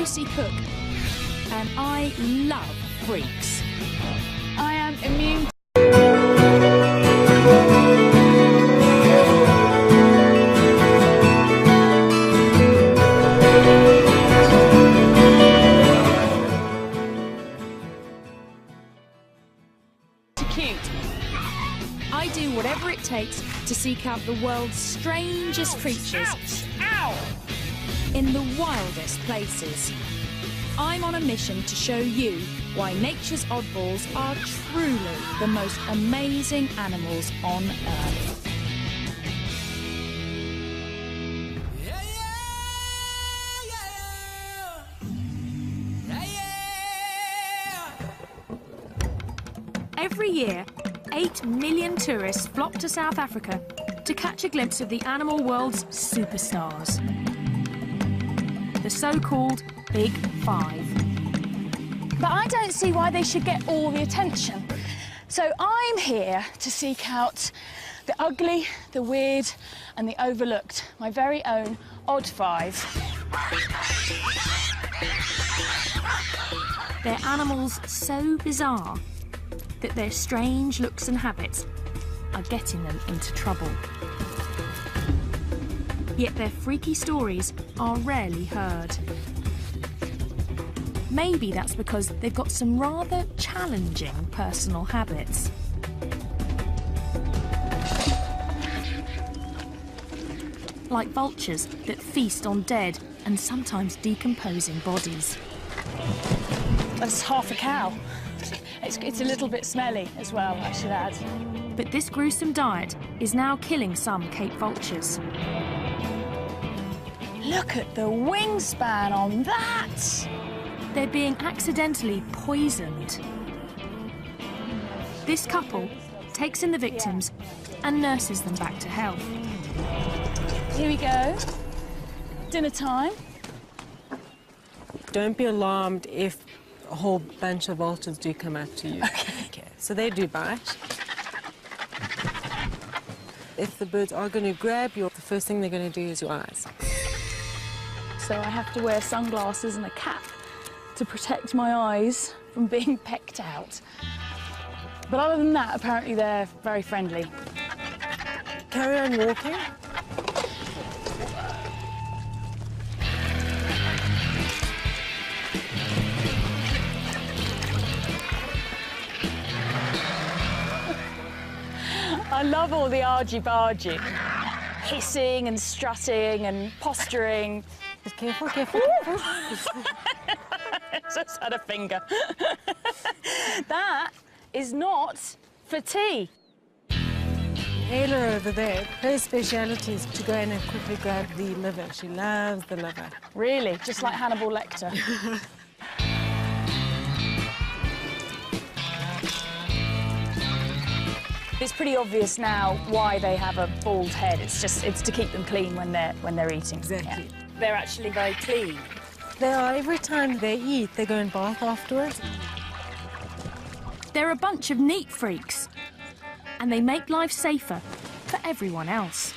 Lucy Cook, and I love freaks. I am immune. Cute. I do whatever it takes to seek out the world's strangest creatures. Ow! In the wildest places. I'm on a mission to show you why nature's oddballs are truly the most amazing animals on Earth. Every year, 8 million tourists flock to South Africa to catch a glimpse of the animal world's superstars. The so-called Big Five. But I don't see why they should get all the attention. So I'm here to seek out the ugly, the weird, and the overlooked. My very own odd five. They're animals so bizarre that their strange looks and habits are getting them into trouble. Yet their freaky stories are rarely heard. Maybe that's because they've got some rather challenging personal habits. Like vultures that feast on dead and sometimes decomposing bodies. That's half a cow. It's a little bit smelly as well, I should add. But this gruesome diet is now killing some Cape vultures. Look at the wingspan on that! They're being accidentally poisoned. This couple takes in the victims and nurses them back to health. Here we go. Dinner time. Don't be alarmed if a whole bunch of vultures do come up to you. Okay. So they do bite. If the birds are going to grab you, the first thing they're going to do is your eyes. So I have to wear sunglasses and a cap to protect my eyes from being pecked out. But other than that, apparently they're very friendly. Carry on walking. I love all the argy-bargy. Hissing and strutting and posturing. Just careful, careful, careful. Just had a finger. That is not for tea. Ayla over there, her speciality is to go in and quickly grab the liver. She loves the liver. Really? Just like Hannibal Lecter? It's pretty obvious now why they have a bald head. It's to keep them clean when they're eating. Exactly. Yeah. They're actually very clean. They are, every time they eat, they go and bath afterwards. They're a bunch of neat freaks, and they make life safer for everyone else.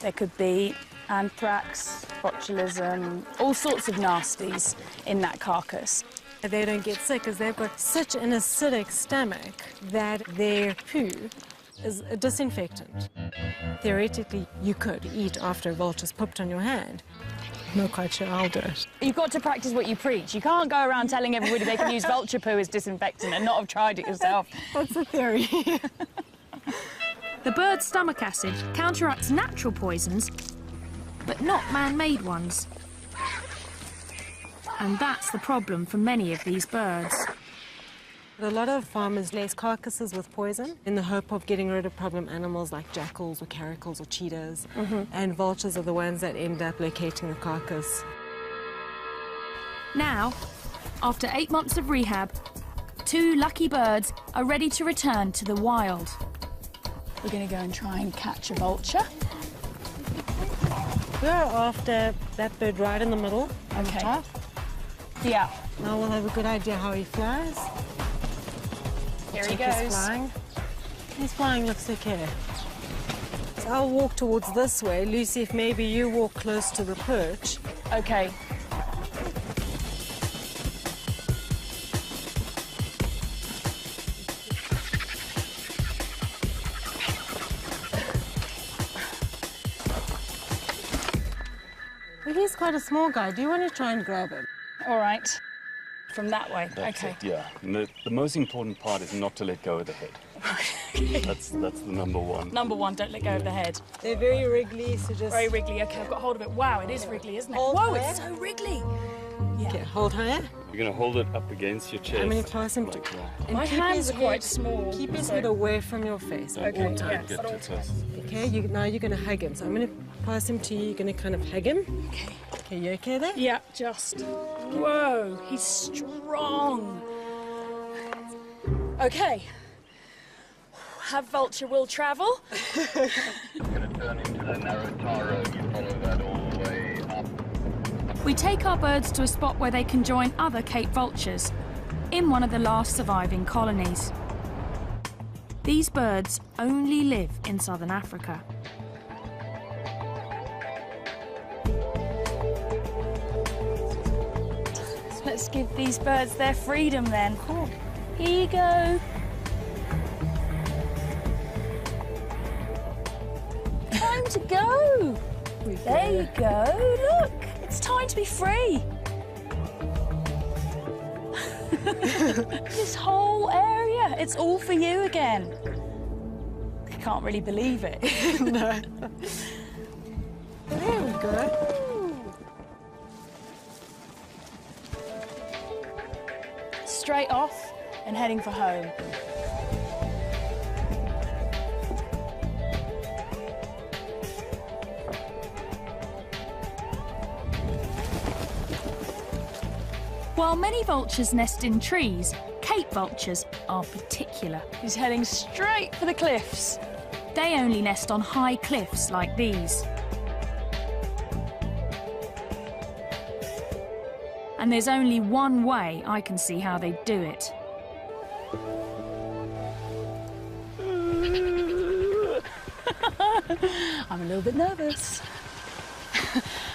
There could be anthrax, botulism, all sorts of nasties in that carcass. They don't get sick because they've got such an acidic stomach that their poo is a disinfectant. Theoretically, you could eat after a vulture's pooped on your hand. I'm not quite sure I'll do it. You've got to practice what you preach. You can't go around telling everybody they can use vulture poo as disinfectant and not have tried it yourself. That's a theory. The bird's stomach acid counteracts natural poisons, but not man-made ones. And that's the problem for many of these birds. A lot of farmers lace carcasses with poison in the hope of getting rid of problem animals like jackals or caracals or cheetahs. And vultures are the ones that end up locating the carcass. Now, after 8 months of rehab, 2 lucky birds are ready to return to the wild. We're going to go and try and catch a vulture. We're after that bird right in the middle. On the Okay. top. Yeah. Now we'll have a good idea how he flies. Here he Check his goes. flying. His flying looks okay. So I'll walk towards this way. Lucy, if maybe you walk close to the perch. Okay. is quite a small guy. Do you want to try and grab him? All right. From that way. That's okay. it, yeah. And the most important part is not to let go of the head. That's the number one. Number one, don't let go of the head. They're very wriggly, so just... Very wriggly. Okay, I've got hold of it. Wow, it is wriggly, isn't it? Hold Whoa, higher. it's so wriggly. Yeah. Okay, hold higher. You're going to hold it up against your chest. I'm going to clasp him like that. and My keep hand's his quite head- small, Keep his so- head away from your face. Don't Okay, get yeah, too but all close. Okay, now you're going to hug him. So I'm going to pass him to you. You're going to kind of hug him. Okay. Okay, you okay there? Yeah, just. Whoa, he's strong. Okay. Have vulture will travel. You're going to turn into the narrow tar road. You follow that all the way up. We take our birds to a spot where they can join other Cape vultures in one of the last surviving colonies. These birds only live in southern Africa. Let's give these birds their freedom then. Cool. Here you go. Time to go. There you go. Look, it's time to be free. This whole area, it's all for you again. I can't really believe it. No. There we go. Straight off and heading for home. While many vultures nest in trees, Cape vultures are particular. He's heading straight for the cliffs. They only nest on high cliffs like these. And there's only one way I can see how they do it. I'm a little bit nervous.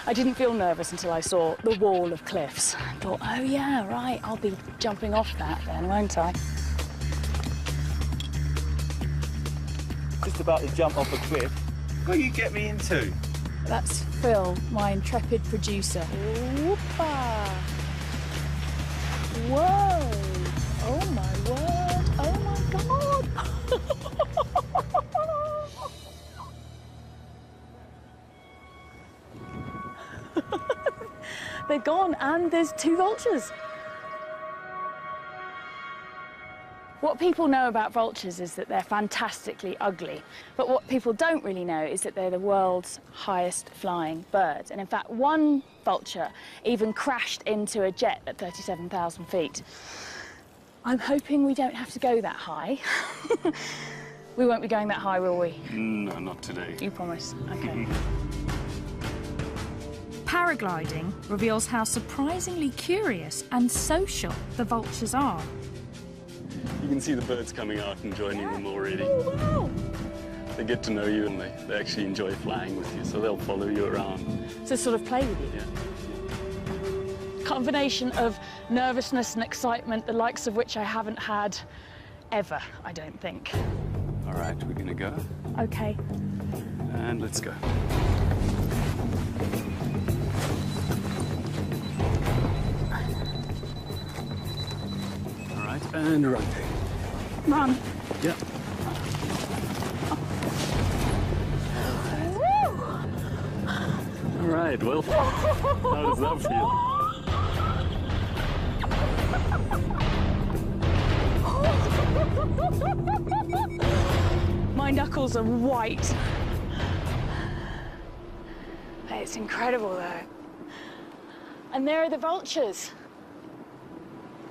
I didn't feel nervous until I saw the wall of cliffs. I thought, oh yeah, right, I'll be jumping off that then, won't I? Just about to jump off a cliff. What do you get me into? That's Phil, my intrepid producer. Whoopa! Whoa! Oh my word! Oh my god! They're gone, and there's two vultures. What people know about vultures is that they're fantastically ugly, but what people don't really know is that they're the world's highest flying birds. And in fact, one vulture even crashed into a jet at 37,000 feet. I'm hoping we don't have to go that high. We won't be going that high, will we? No, not today. You promise? Okay. Paragliding reveals how surprisingly curious and social the vultures are. You can see the birds coming out and joining them already. Oh, wow! They get to know you and they actually enjoy flying with you, so they'll follow you around. So sort of play with you. Yeah. Combination of nervousness and excitement, the likes of which I haven't had ever, I don't think. All right, we're gonna go, Okay. and let's go. All right, and rotate. Run. Yeah. All right, well, how does that feel? My knuckles are white. It's incredible though. And there are the vultures.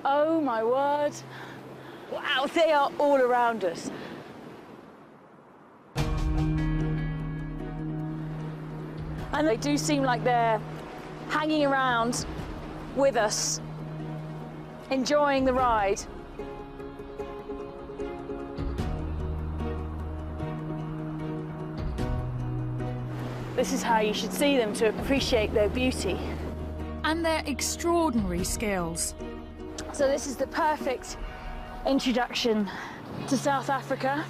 Oh my word. Wow, they are all around us. And they do seem like they're hanging around with us, enjoying the ride. This is how you should see them to appreciate their beauty. And their extraordinary skills. So this is the perfect introduction to South Africa.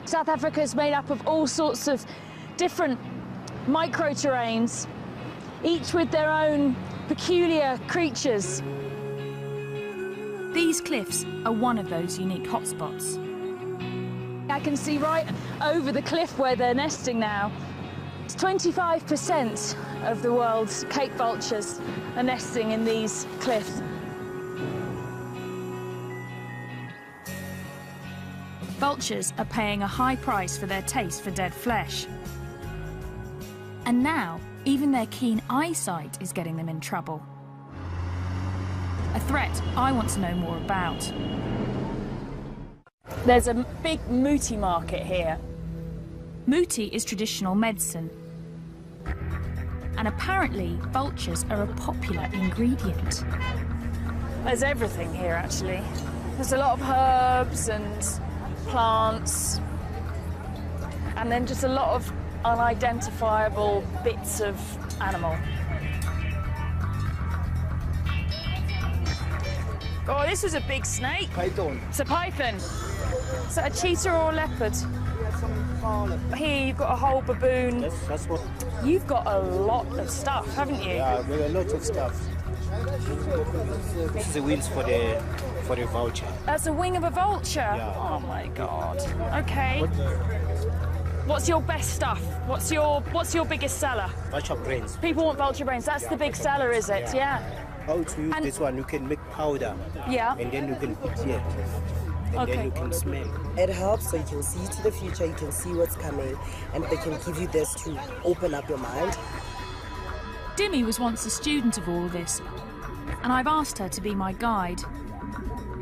South Africa is made up of all sorts of different micro-terrains, each with their own peculiar creatures. These cliffs are one of those unique hotspots. I can see right over the cliff where they're nesting now. 25% of the world's Cape vultures are nesting in these cliffs. Vultures are paying a high price for their taste for dead flesh. And now, even their keen eyesight is getting them in trouble. A threat I want to know more about. There's a big muti market here. Muti is traditional medicine. And apparently, vultures are a popular ingredient. There's everything here, actually. There's a lot of herbs and plants, and then just a lot of unidentifiable bits of animal. Oh, this was a big snake. Python. It's a python. Is that a cheetah or a leopard? Here you've got a whole baboon. That's what. You've got a lot of stuff, haven't you? Yeah, there are a lot of stuff. This is the wings for the vulture. That's a wing of a vulture. Yeah. Oh my God. Okay. What's your best stuff? What's your biggest seller? Vulture brains. People want vulture brains. That's the big seller, is it? Yeah. How to use this one? You can make powder. Yeah. And then you can put here. And Okay. then you can smell. It helps so you can see to the future, you can see what's coming, and they can give you this to open up your mind. Dimi was once a student of all this, and I've asked her to be my guide.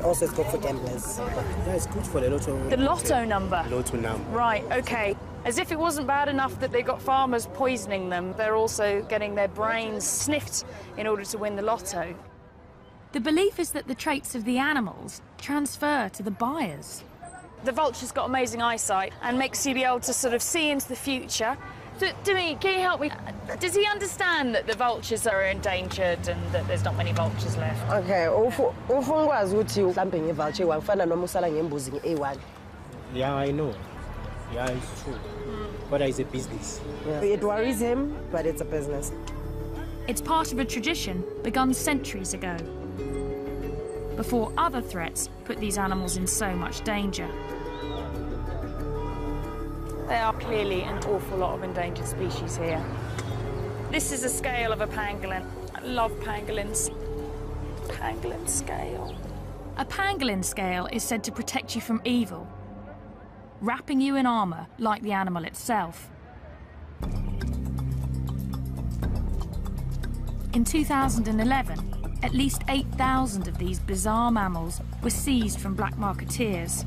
Also, it's good for gamblers. Yeah, it's good for the lotto. The lotto number. Lotto number. Right, okay. As if it wasn't bad enough that they got farmers poisoning them, they're also getting their brains sniffed in order to win the lotto. The belief is that the traits of the animals transfer to the buyers. The vulture's got amazing eyesight and makes you be able to sort of see into the future. Dimi, can you help me? Does he understand that the vultures are endangered and that there's not many vultures left? Okay, ufungwazi ukuthi mhlambe ngevulture wafana noma usala ngembuzi nge-A1. Yeah, I know. Yeah, it's true. But it's a business. Yeah. It worries him, but it's a business. It's part of a tradition begun centuries ago, before other threats put these animals in so much danger. There are clearly an awful lot of endangered species here. This is a scale of a pangolin. I love pangolins. Pangolin scale. A pangolin scale is said to protect you from evil, wrapping you in armour like the animal itself. In 2011, at least 8,000 of these bizarre mammals were seized from black marketeers.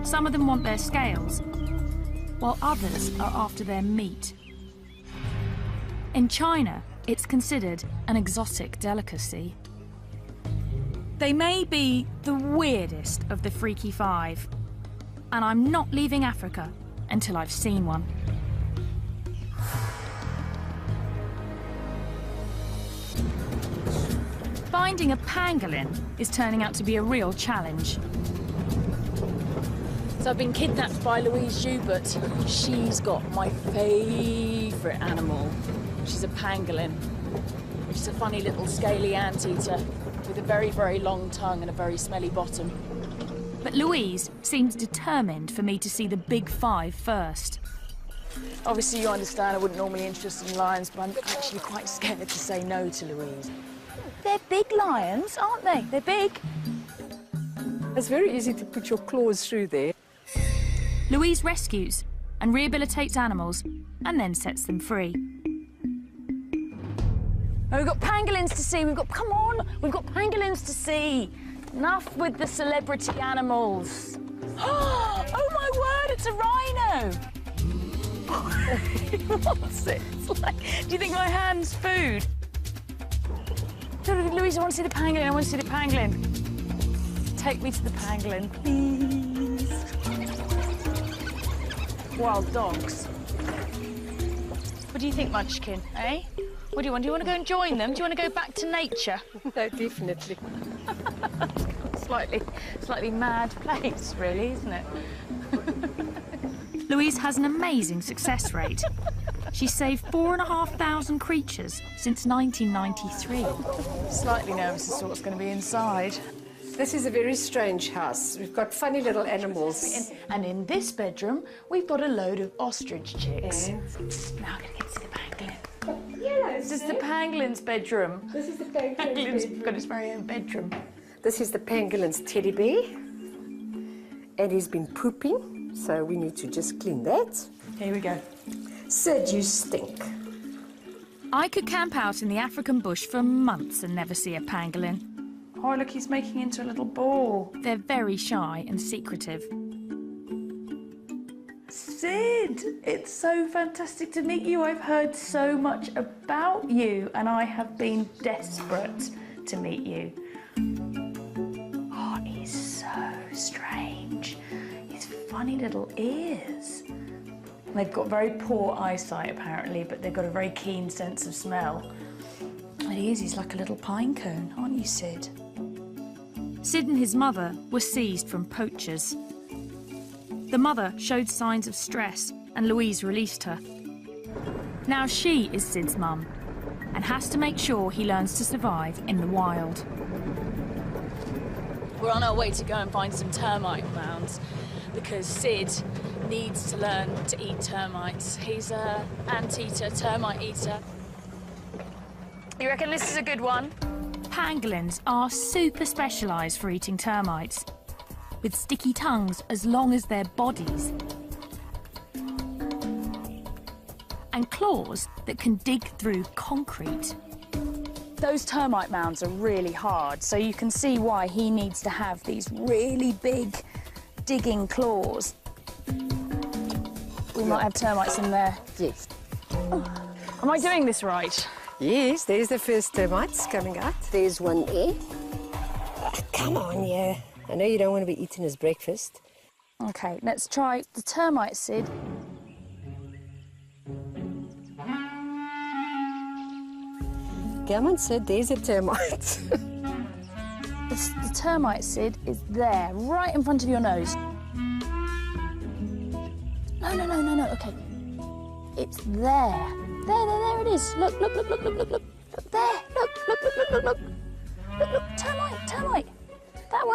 Some of them want their scales, while others are after their meat. In China, it's considered an exotic delicacy. They may be the weirdest of the freaky five, and I'm not leaving Africa until I've seen one. Finding a pangolin is turning out to be a real challenge. So I've been kidnapped by Louise Joubert. She's got my favourite animal. She's a pangolin, which is a funny little scaly anteater with a very, very long tongue and a very smelly bottom. But Louise seems determined for me to see the big five first. Obviously, you understand I wouldn't normally be interested in lions, but I'm actually quite scared to say no to Louise. They're big lions, aren't they? They're big. It's very easy to put your claws through there. Louise rescues and rehabilitates animals and then sets them free. Oh, we've got pangolins to see. Come on, we've got pangolins to see. Enough with the celebrity animals. Oh my word, it's a rhino. What's it? It's like, do you think my hand's food? Louise, I want to see the pangolin. I want to see the pangolin. Take me to the pangolin, please. Wild dogs. What do you think, Munchkin, eh? What do you want? Do you want to go and join them? Do you want to go back to nature? No, definitely. Slightly mad place, really, isn't it? Louise has an amazing success rate. She saved 4,500 creatures since 1993. Slightly nervous as to what's going to be inside. This is a very strange house. We've got funny little animals. And in this bedroom, we've got a load of ostrich chicks. Now I'm going to get to see the pangolin. This is the pangolin's bedroom. This is the pangolin's Pangolin's bedroom. got his very own bedroom. This is the pangolin's teddy bear. And he's been pooping, so we need to just clean that. Here we go. Sid, you stink. I could camp out in the African bush for months and never see a pangolin. Oh, look, he's making into a little ball. They're very shy and secretive. Sid, it's so fantastic to meet you. I've heard so much about you, and I have been desperate to meet you. Oh, he's so strange. His funny little ears. They've got very poor eyesight, apparently, but they've got a very keen sense of smell. And he's like a little pine cone, aren't you, Sid? Sid and his mother were seized from poachers. The mother showed signs of stress and Louise released her. Now she is Sid's mum and has to make sure he learns to survive in the wild. We're on our way to go and find some termite mounds because Sid needs to learn to eat termites. He's an anteater, termite eater. You reckon this is a good one? Pangolins are super specialised for eating termites, with sticky tongues as long as their bodies, and claws that can dig through concrete. Those termite mounds are really hard, so you can see why he needs to have these really big digging claws. We might have termites in there. Yes. Oh. Am I doing this right? Yes, there's the first termites coming out. There's one there. Oh, come on, yeah. I know you don't want to be eating his breakfast. OK, let's try the termite, Sid. Come on, Sid, there's a termite. The termite, Sid, is there, right in front of your nose. No, OK. It's there. There it is. Look. Look there. Look, termite. That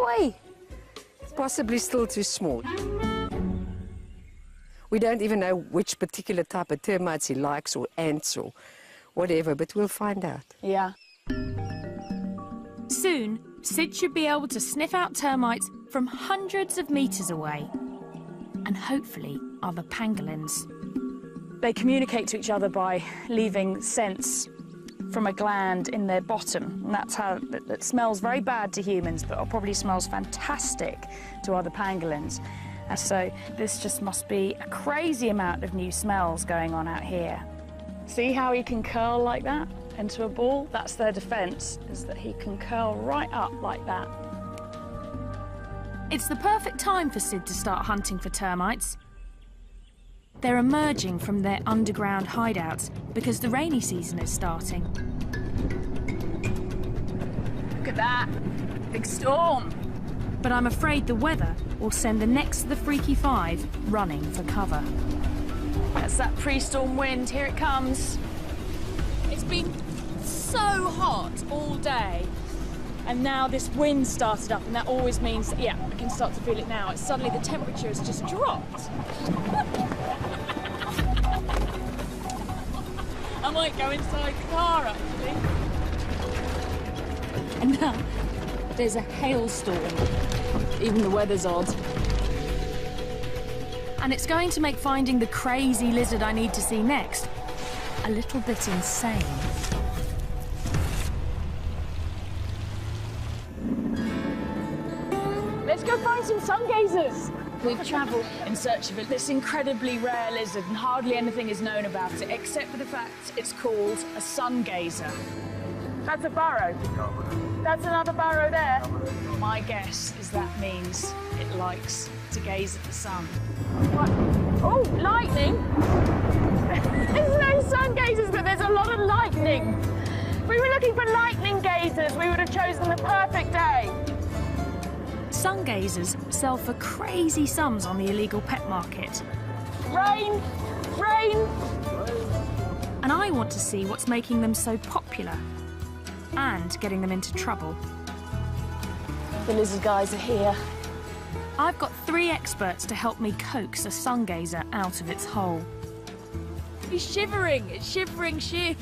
way. Possibly still too small. We don't even know which particular type of termites he likes, or ants, or whatever, but we'll find out. Yeah. Soon, Sid should be able to sniff out termites from hundreds of metres away, and hopefully other pangolins. They communicate to each other by leaving scents from a gland in their bottom. And that's how it smells very bad to humans, but it probably smells fantastic to other pangolins. And so this just must be a crazy amount of new smells going on out here. See how he can curl like that into a ball? That's their defence, is that he can curl right up like that. It's the perfect time for Sid to start hunting for termites. They're emerging from their underground hideouts because the rainy season is starting. Look at that, big storm. But I'm afraid the weather will send the next of the Freaky Five running for cover. That's that pre-storm wind, here it comes. It's been so hot all day, and now this wind started up, and that always means, yeah, I can start to feel it now. It's suddenly the temperature has just dropped. I might go inside the car, actually. And now there's a hailstorm. Even the weather's odd. And it's going to make finding the crazy lizard I need to see next a little bit insane. Let's go find some sun gazers. We've travelled in search of this incredibly rare lizard, and hardly anything is known about it, except for the fact it's called a sun gazer. That's a burrow. That's another burrow there. My guess is that means it likes to gaze at the sun. What? Oh, lightning! There's no sun gazers, but there's a lot of lightning. If we were looking for lightning gazers, we would have chosen the perfect day. Sun gazers sell for crazy sums on the illegal pet market. Rain, brain. And I want to see what's making them so popular and getting them into trouble. The lizard guys are here. I've got 3 experts to help me coax a sun gazer out of its hole. He's shivering. It's shivering shit.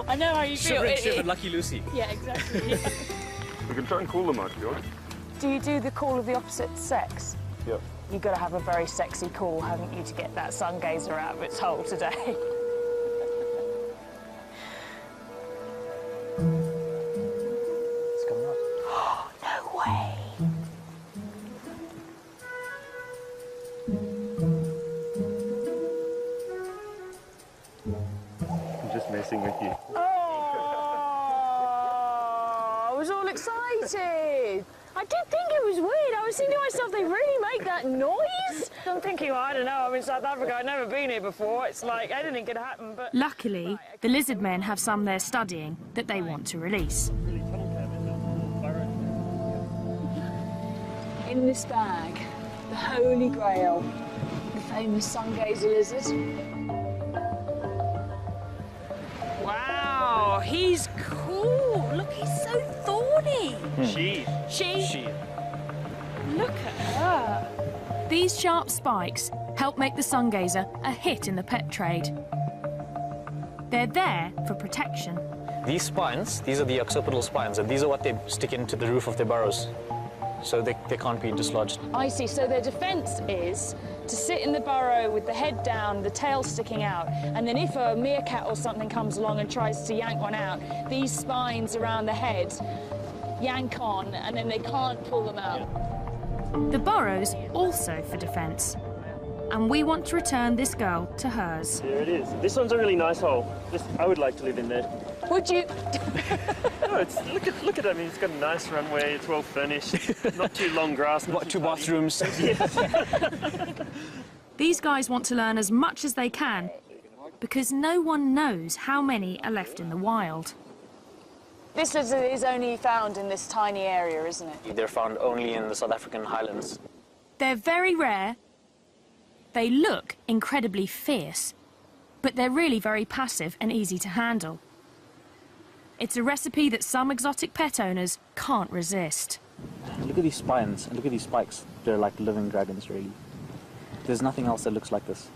I know how you feel. Shivering, Lucky Lucy. Yeah, exactly. We can try and call them out, George. Do you do the call of the opposite sex? Yeah. You've got to have a very sexy call, haven't you, to get that sun gazer out of its hole today? It's coming out. No way. I'm just messing with you. I was all excited. I did think it was weird. I was thinking to myself, they really make that noise? I'm thinking, well, I don't know, I'm in South Africa, I've never been here before. It's like anything could happen, but... Luckily, the lizard men have some they're studying that they want to release. In this bag, the Holy Grail, the famous sun gazer lizard. Wow, he's cool. Look, he's so thorny. She. Look at her. These sharp spikes help make the sun gazer a hit in the pet trade. They're there for protection. These spines, these are the occipital spines, and these are what they stick into the roof of their burrows, so they can't be dislodged. I see, so their defence is to sit in the burrow with the head down, the tail sticking out, and then if a meerkat or something comes along and tries to yank one out, these spines around the head yank on, and then they can't pull them out. The burrow's also for defence. And we want to return this girl to hers. There it is. This one's a really nice hole. I would like to live in there. Would you? No, look at it. I mean, it's got a nice runway. It's well furnished. Not too long grass. What, 2 bathrooms? These guys want to learn as much as they can because no one knows how many are left in the wild. This lizard is only found in this tiny area, isn't it? They're found only in the South African highlands. They're very rare. They look incredibly fierce, but they're really very passive and easy to handle. It's a recipe that some exotic pet owners can't resist. Look at these spines and look at these spikes. They're like living dragons, really. There's nothing else that looks like this.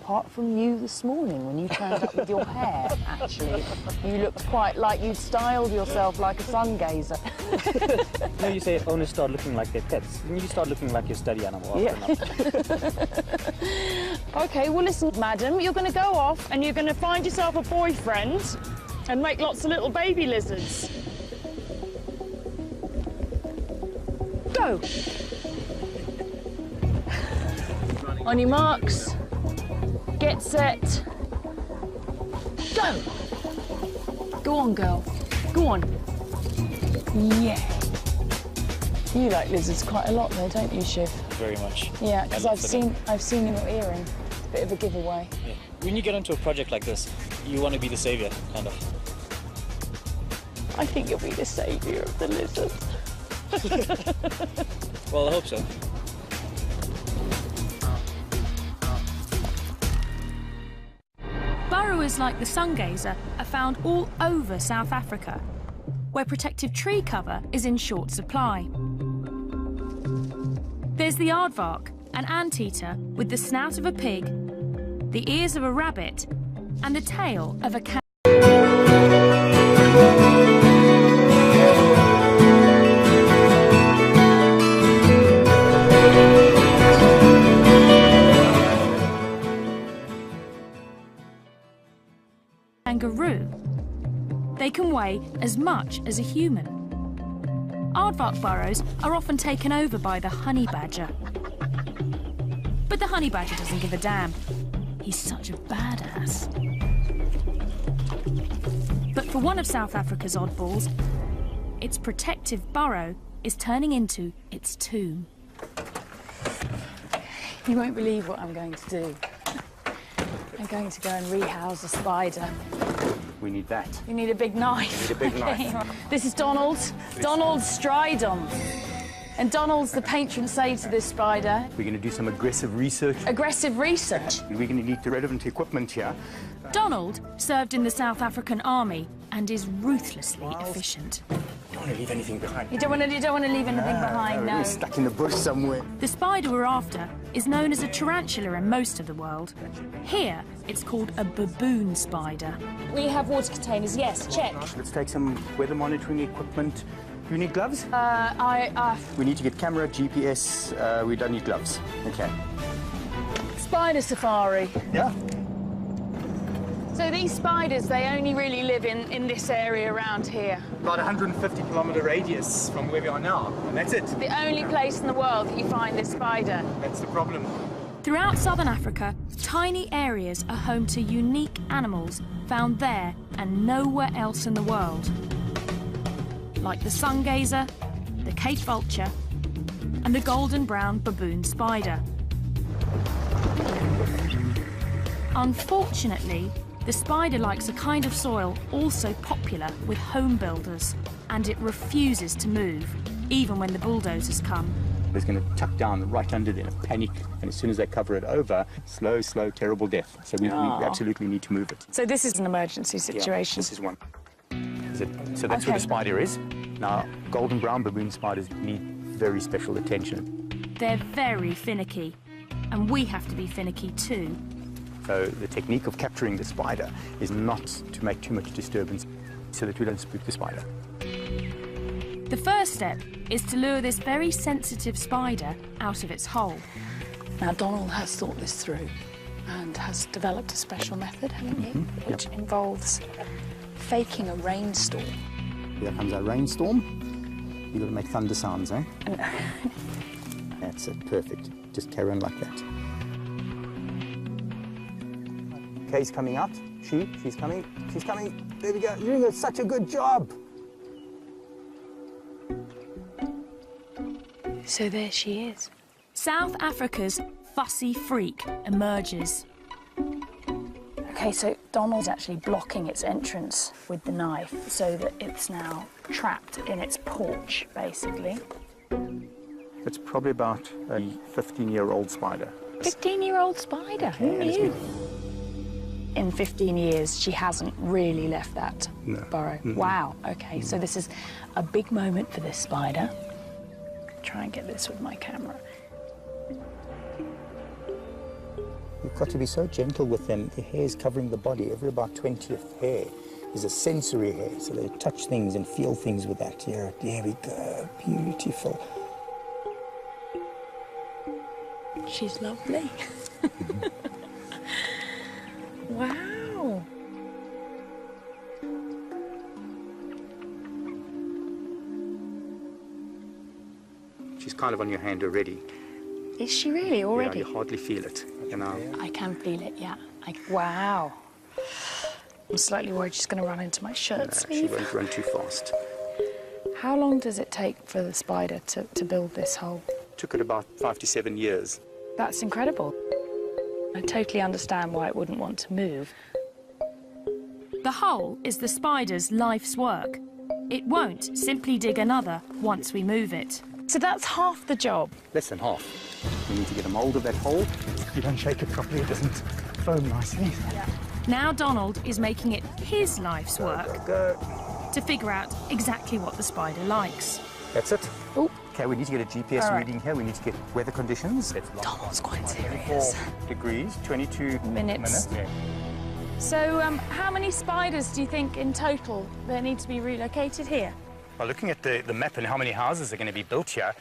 Apart from you this morning when you turned up with your hair, actually. You looked quite like you'd styled yourself like a sun gazer. You know, you say owners start looking like their pets. Then you start looking like your study animal. Yeah. OK, well, listen, madam, you're going to go off and you're going to find yourself a boyfriend and make lots of little baby lizards. Go. On your marks. Get set. Go. Go on, girl. Go on. Yeah. You like lizards quite a lot, though, don't you, Shiv? Very much. Yeah, because I've seen in your earring. Bit of a giveaway. Yeah. When you get into a project like this, you want to be the saviour, kind of. I think you'll be the saviour of the lizard. Well, I hope so. Burrowers like the sun gazer are found all over South Africa, where protective tree cover is in short supply. There's the aardvark, an anteater with the snout of a pig, the ears of a rabbit, and the tail of a cat. Kangaroo. They can weigh as much as a human. Aardvark burrows are often taken over by the honey badger. But the honey badger doesn't give a damn. He's such a badass. But for one of South Africa's oddballs, its protective burrow is turning into its tomb. You won't believe what I'm going to do. I'm going to go and rehouse a spider. We need that. You need a big knife. We need a big knife. This is Donald. Donald Stridon. And Donald's the patron saint of this spider. We're going to do some aggressive research. Aggressive research? We're going to need the relevant equipment here. Donald served in the South African Army and is ruthlessly efficient. Don't want to leave anything behind. You don't want to leave anything behind, no. We're stuck in the bush somewhere. The spider we're after is known as a tarantula in most of the world. Here, it's called a baboon spider. We have water containers, yes, check. Let's take some weather monitoring equipment. Do you need gloves? We need to get camera, GPS. We don't need gloves. Okay. Spider safari. Yeah. So these spiders, they only really live in this area around here. About 150-kilometer radius from where we are now, and that's it. The only place in the world that you find this spider. That's the problem. Throughout southern Africa, tiny areas are home to unique animals found there and nowhere else in the world. Like the sungazer, the Cape vulture, and the golden brown baboon spider. Unfortunately, the spider likes a kind of soil also popular with home builders, and it refuses to move, even when the bulldozers come. It's going to tuck down right under there, panic, and as soon as they cover it over, slow, terrible death. So we absolutely need to move it. So this is an emergency situation? Yeah, this is one. So that's where the spider is. Now, golden brown baboon spiders need very special attention. They're very finicky, and we have to be finicky too. So the technique of capturing the spider is not to make too much disturbance so that we don't spook the spider. The first step is to lure this very sensitive spider out of its hole. Now, Donald has thought this through and has developed a special method, haven't you? Which involves faking a rainstorm. Here comes our rainstorm. You've got to make thunder sounds, eh? That's it, perfect. Just carry on like that. Kay's coming out. She's coming. There we go. You're doing such a good job. So there she is. South Africa's fussy freak emerges. Okay, so Donald's actually blocking its entrance with the knife so that it's now trapped in its porch, basically. It's probably about a 15-year-old spider. 15-year-old spider? Who knew? In 15 years, she hasn't really left that burrow. Wow, okay, so this is a big moment for this spider. Try and get this with my camera. You've got to be so gentle with them. The hair is covering the body. Every about 20th hair is a sensory hair, so they touch things and feel things with that. Here, there we go, beautiful. She's lovely. Wow. She's kind of on your hand already. Is she really already? Yeah, you hardly feel it. You know. I can feel it, yeah. Wow. I'm slightly worried she's going to run into my shirt sleeve. She won't run too fast. How long does it take for the spider to build this hole? It took it about 5 to 7 years. That's incredible. I totally understand why it wouldn't want to move. The hole is the spider's life's work. It won't simply dig another once we move it. So that's half the job? Less than half. We need to get a mould of that hole. If you don't shake it properly, it doesn't foam nicely. Yeah. Now Donald is making it his life's work to figure out exactly what the spider likes. That's it. Ooh. Okay, we need to get a GPS reading here. We need to get weather conditions. Donald's quite serious. 24 degrees, 22 minutes. Yeah. So how many spiders do you think in total there need to be relocated here? Well, looking at the map and how many houses are going to be built here,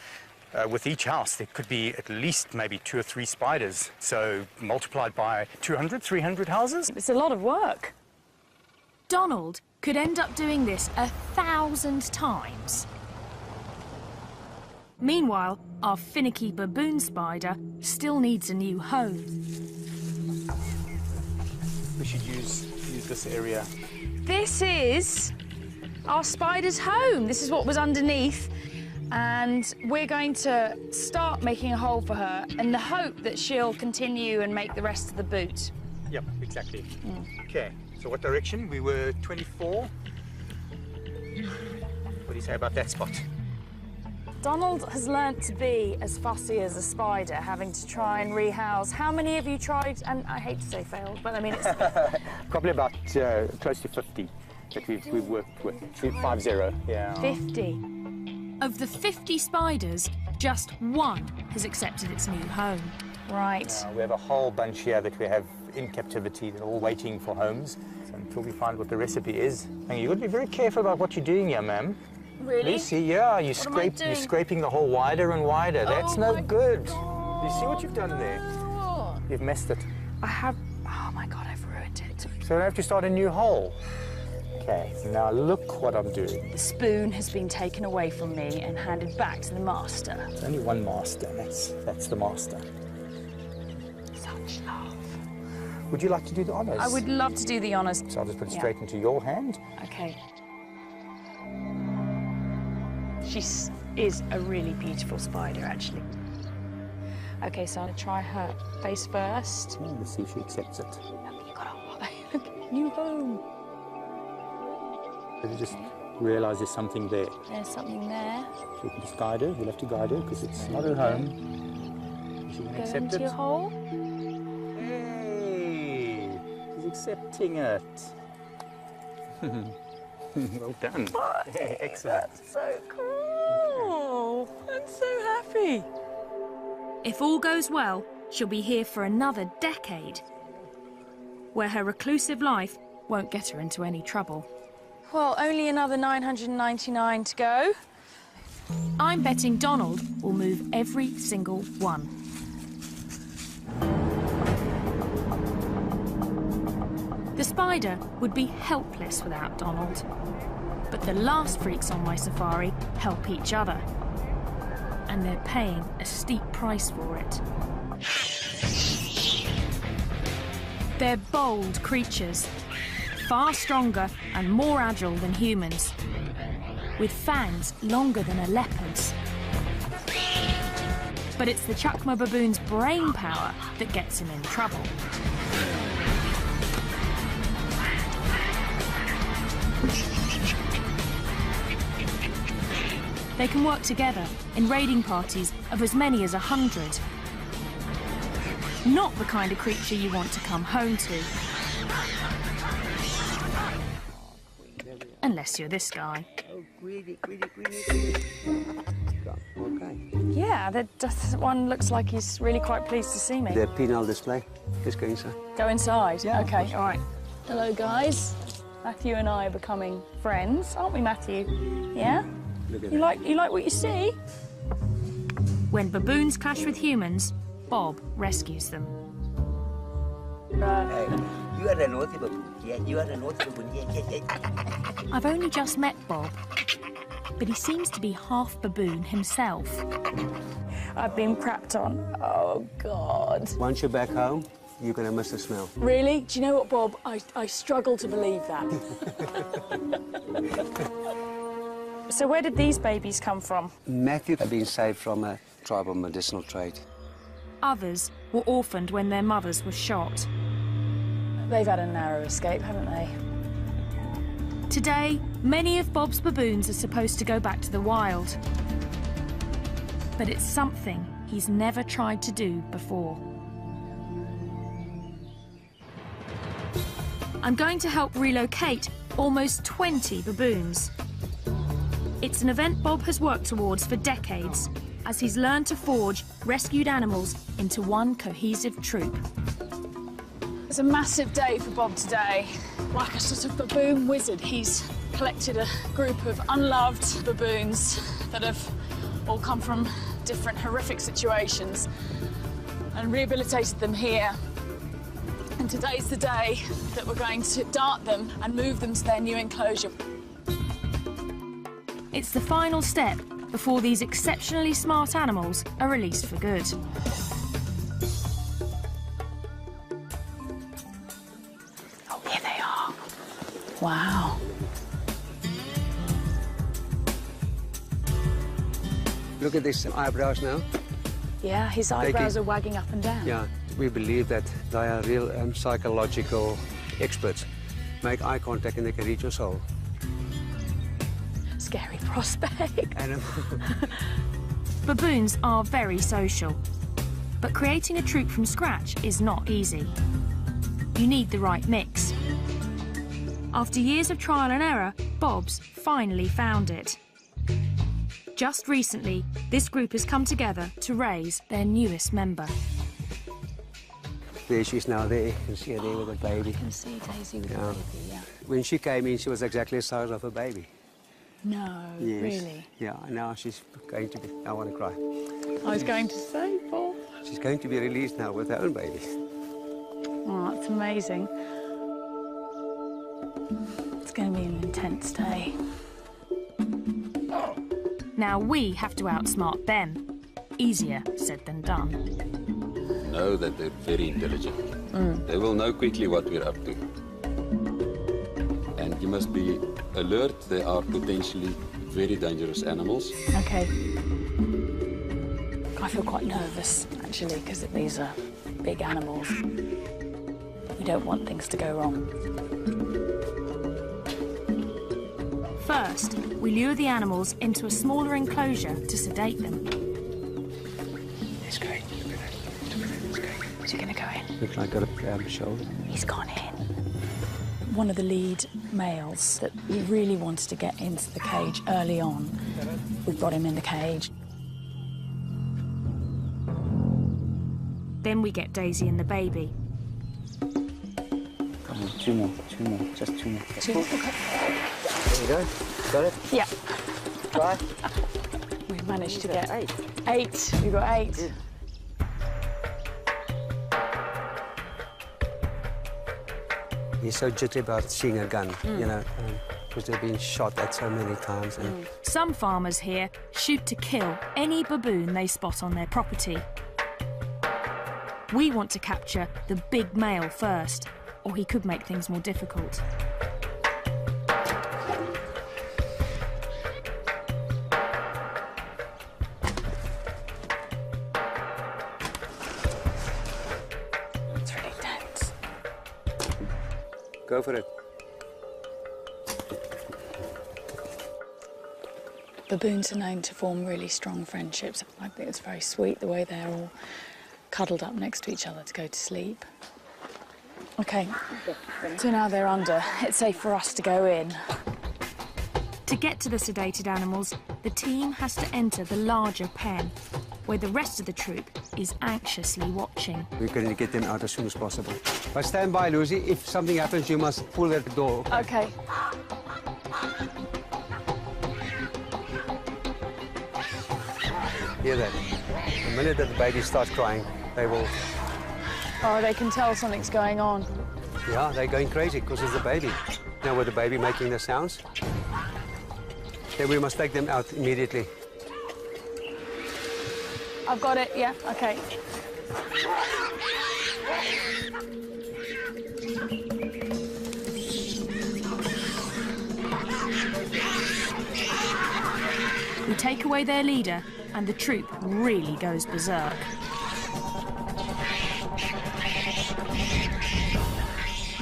with each house there could be at least maybe 2 or 3 spiders. So multiplied by 200, 300 houses. It's a lot of work. Donald could end up doing this 1,000 times. Meanwhile, our finicky baboon spider still needs a new home. We should use this area. This is our spider's home. This is what was underneath. And we're going to start making a hole for her in the hope that she'll continue and make the rest of the boot. Yep, exactly. Okay, so what direction? We were 24. What do you say about that spot? Donald has learnt to be as fussy as a spider, having to try and rehouse. How many have you tried? And I hate to say failed, but I mean it's... Probably about close to 50 that we've worked with. 50, yeah. 50. Of the 50 spiders, just one has accepted its new home. Right. We have a whole bunch here that we have in captivity. They're all waiting for homes. So until we find what the recipe is. And you've got to be very careful about what you're doing here, ma'am. Really? Lucy, yeah, you're scraping the hole wider and wider. That's no good. God. You see what you've done there? You've messed it. I have... Oh my God, I've ruined it. So I have to start a new hole. Okay, now look what I'm doing. The spoon has been taken away from me and handed back to the master. There's only one master, and that's the master. Such love. Would you like to do the honours? I would love to do the honours. So I'll just put it straight into your hand. Okay. She is a really beautiful spider, actually. Okay, so I'm going to try her face first. Oh, let's see if she accepts it. Look, you got a new home. You just realise there's something there. There's something there. So you can just guide her. You'll have to guide her because it's not her home. She can Go accept into it. your hole. Hey, she's accepting it. Well done. Excellent. That's so cool. I'm so happy. If all goes well, she'll be here for another decade, where her reclusive life won't get her into any trouble. Well, only another 999 to go. I'm betting Donald will move every single one. The spider would be helpless without Donald. But the last freaks on my safari help each other. And they're paying a steep price for it. They're bold creatures, far stronger and more agile than humans, with fangs longer than a leopard's. But it's the Chukma baboon's brain power that gets him in trouble. They can work together in raiding parties of as many as 100. Not the kind of creature you want to come home to. Unless you're this guy. Oh, greedy. Okay. Yeah, that one looks like he's really quite pleased to see me. The penal display. Let's go inside. Go inside? Yeah. Okay, all right. Hello, guys. Matthew and I are becoming friends, aren't we, Matthew? Yeah? Look at You like what you see? When baboons clash with humans, Bob rescues them. Hey, you are a naughty baboon. Yeah, you are a naughty baboon. Yeah. I've only just met Bob, but he seems to be half baboon himself. I've been crapped on. Oh, God. Once you're back home, you're going to miss the smell. Really? Do you know what, Bob? I struggle to believe that. So where did these babies come from? Matthew had been saved from a tribal medicinal trade. Others were orphaned when their mothers were shot. They've had a narrow escape, haven't they? Today, many of Bob's baboons are supposed to go back to the wild. But it's something he's never tried to do before. I'm going to help relocate almost 20 baboons. It's an event Bob has worked towards for decades, as he's learned to forge rescued animals into one cohesive troop. It's a massive day for Bob today. Like a sort of baboon wizard, he's collected a group of unloved baboons that have all come from different horrific situations and rehabilitated them here. And today's the day that we're going to dart them and move them to their new enclosure. It's the final step before these exceptionally smart animals are released for good. Oh, here they are. Wow. Look at these eyebrows now. Yeah, his eyebrows are wagging up and down. Yeah, we believe that they are real psychological experts. Make eye contact and they can read your soul. scary prospect. Baboons are very social, but creating a troop from scratch is not easy. You need the right mix. After years of trial and error, Bob's finally found it. Just recently, this group has come together to raise their newest member. There she is now there. You can see her there with a baby. I can see Daisy with a baby, yeah. When she came in, she was exactly the size of a baby. No, Yes. really? Yeah, now she's going to be... I want to cry. I was going to say, Paul. She's going to be released now with her own baby. Oh, that's amazing. It's going to be an intense day. Now we have to outsmart them. Easier said than done. Know that they're very intelligent. They will know quickly what we're up to. And you must be alert. They are potentially very dangerous animals. Okay. I feel quite nervous, actually, because these are big animals. We don't want things to go wrong. First, we lure the animals into a smaller enclosure to sedate them. It's great. Look at that. It's great. Is he going to go in? Looks like a shoulder. He's gone in. One of the lead males that we really wanted to get into the cage early on, we brought him in the cage. Then we get Daisy and the baby. Come on, two more, just two more. Two more. Okay. There you go. Got it? Yeah. Try. We managed to get 8. 8. We got 8. Good. He's so jittery about seeing a gun, you know, because they've been shot at so many times. And Some farmers here shoot to kill any baboon they spot on their property. We want to capture the big male first, or he could make things more difficult. It's really tense. Go for it. Baboons are known to form really strong friendships. I think it's very sweet the way they're all cuddled up next to each other to go to sleep. OK, so now they're under. It's safe for us to go in. To get to the sedated animals, the team has to enter the larger pen, where the rest of the troop is anxiously watching. We're going to get them out as soon as possible. But stand by, Lucy. If something happens, you must pull at the door. OK. Hear that? The minute that the baby starts crying, they will... Oh, they can tell something's going on. Yeah, they're going crazy because it's the baby. Now with the baby making the sounds, then we must take them out immediately. I've got it, yeah, OK. We take away their leader, and the troop really goes berserk.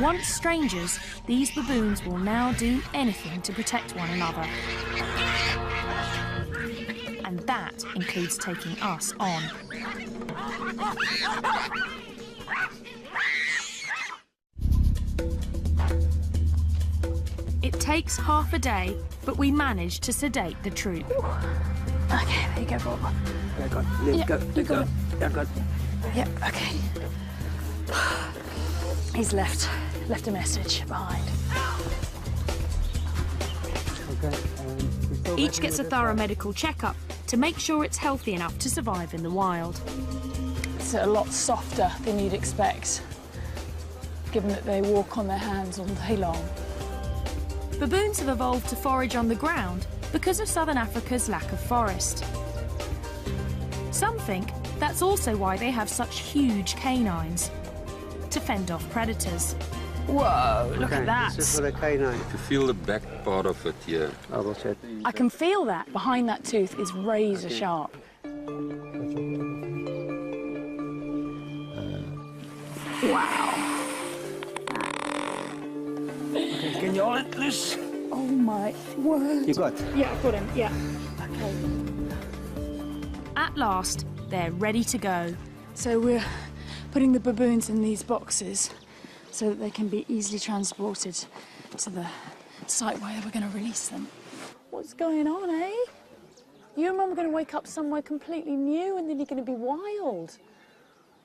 Once strangers, these baboons will now do anything to protect one another. And that includes taking us on. It takes half a day, but we manage to sedate the troop. OK, there you go, Bob. Let go, let go, let go. Let go. Yeah, OK. He's left a message behind. Okay. Each gets a thorough medical checkup to make sure it's healthy enough to survive in the wild. It's a lot softer than you'd expect, given that they walk on their hands all day long. Baboons have evolved to forage on the ground because of southern Africa's lack of forest. Some think that's also why they have such huge canines, to fend off predators. Whoa, look at that. This is for the canine. To feel the back part of it here. I will check. I can feel that. Behind that tooth is razor sharp. Wow. Okay, can you hold it loose? Oh my word. You got? Yeah, I've got him, yeah. Okay. At last, they're ready to go. So we're putting the baboons in these boxes so that they can be easily transported to the site where we're going to release them. What's going on, eh? You and Mum are going to wake up somewhere completely new and then you're going to be wild.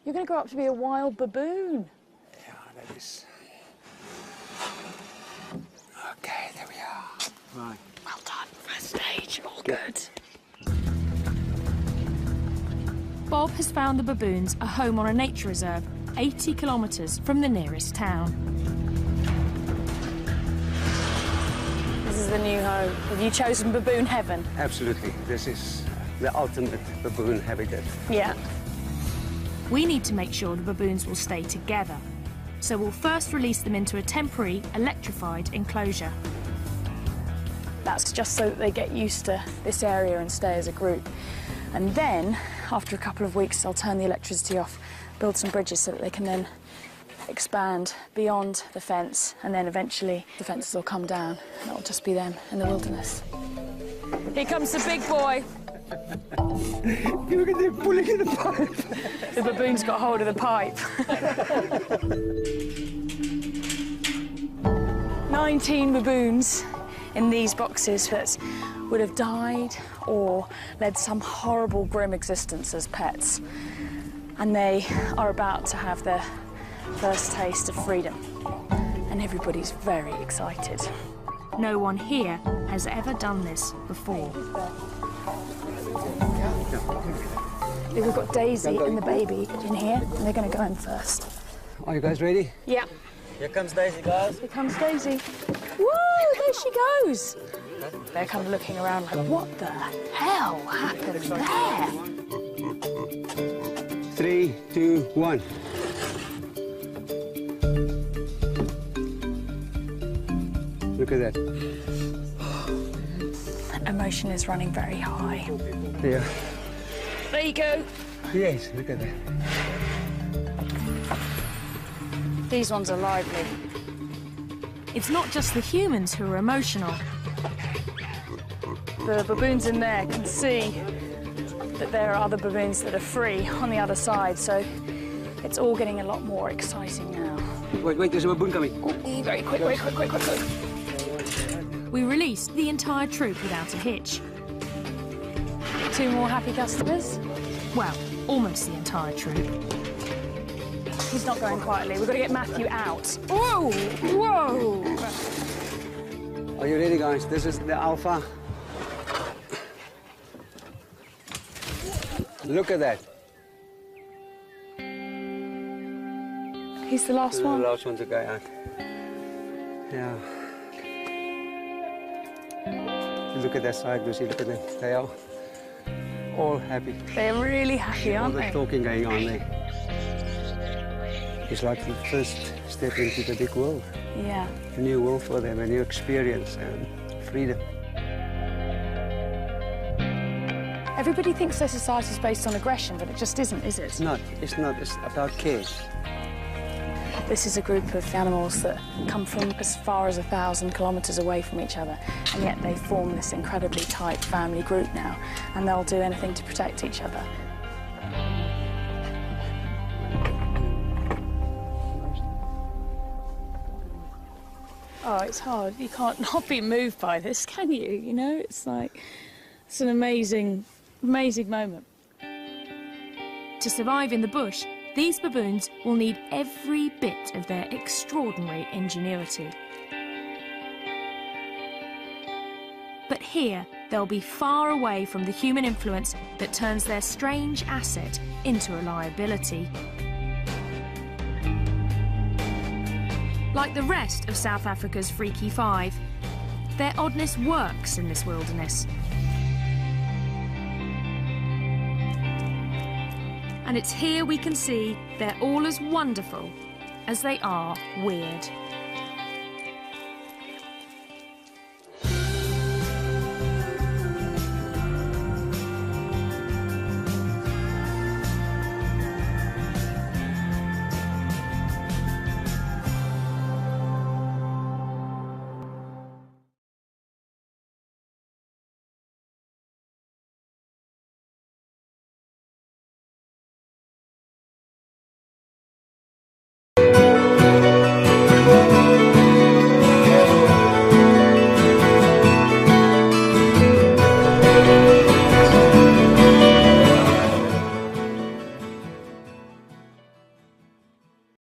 You're going to grow up to be a wild baboon. Yeah, that is... Okay, there we are. Right. Well done, first stage, all good. Bob has found the baboons a home on a nature reserve 80 kilometres from the nearest town. This is the new home. Have you chosen baboon heaven? Absolutely. This is the ultimate baboon habitat. Yeah. We need to make sure the baboons will stay together. So we'll first release them into a temporary, electrified enclosure. That's just so that they get used to this area and stay as a group. And then, after a couple of weeks, I'll turn the electricity off, build some bridges so that they can then expand beyond the fence, and then eventually the fences will come down and it'll just be them in the wilderness. Here comes the big boy. Look at them pulling in the pipe. The baboon's got hold of the pipe. 19 baboons in these boxes that would have died or led some horrible, grim existence as pets. And they are about to have their first taste of freedom. And everybody's very excited. No one here has ever done this before. We've got Daisy and the baby in here, and they're going to go in first. Are you guys ready? Yeah. Here comes Daisy, guys. Here comes Daisy. Woo! There she goes. They're kind of looking around like, what the hell happened there? 3, 2, 1. Look at that. Emotion is running very high. Yeah. There you go. Yes, look at that. These ones are lively. It's not just the humans who are emotional. The baboons in there can see that there are other baboons that are free on the other side, so it's all getting a lot more exciting now. Wait, there's a baboon coming. Oh, very quick, quick, quick, quick, quick, quick. We released the entire troop without a hitch. 2 more happy customers. Well, almost the entire troop. He's not going quietly. We've got to get Matthew out. Whoa! Whoa! Are you ready, guys? This is the alpha. Look at that. He's the last one. The last one to go out. Yeah. Look at that side, Lucy. Look at them. They are all happy. They're really happy, aren't all they? the talking going on there. It's like the first step into the big world. Yeah. A new world for them, a new experience and freedom. Everybody thinks their society is based on aggression, but it just isn't, is it? It's not. It's not. It's about care. This is a group of animals that come from as far as 1,000 kilometres away from each other, and yet they form this incredibly tight family group now, and they'll do anything to protect each other. Oh, it's hard. You can't not be moved by this, can you? You know, it's like, it's an amazing, amazing moment. To survive in the bush, these baboons will need every bit of their extraordinary ingenuity. But here, they'll be far away from the human influence that turns their strange asset into a liability. Like the rest of South Africa's Freaky Five, their oddness works in this wilderness. And it's here we can see they're all as wonderful as they are weird.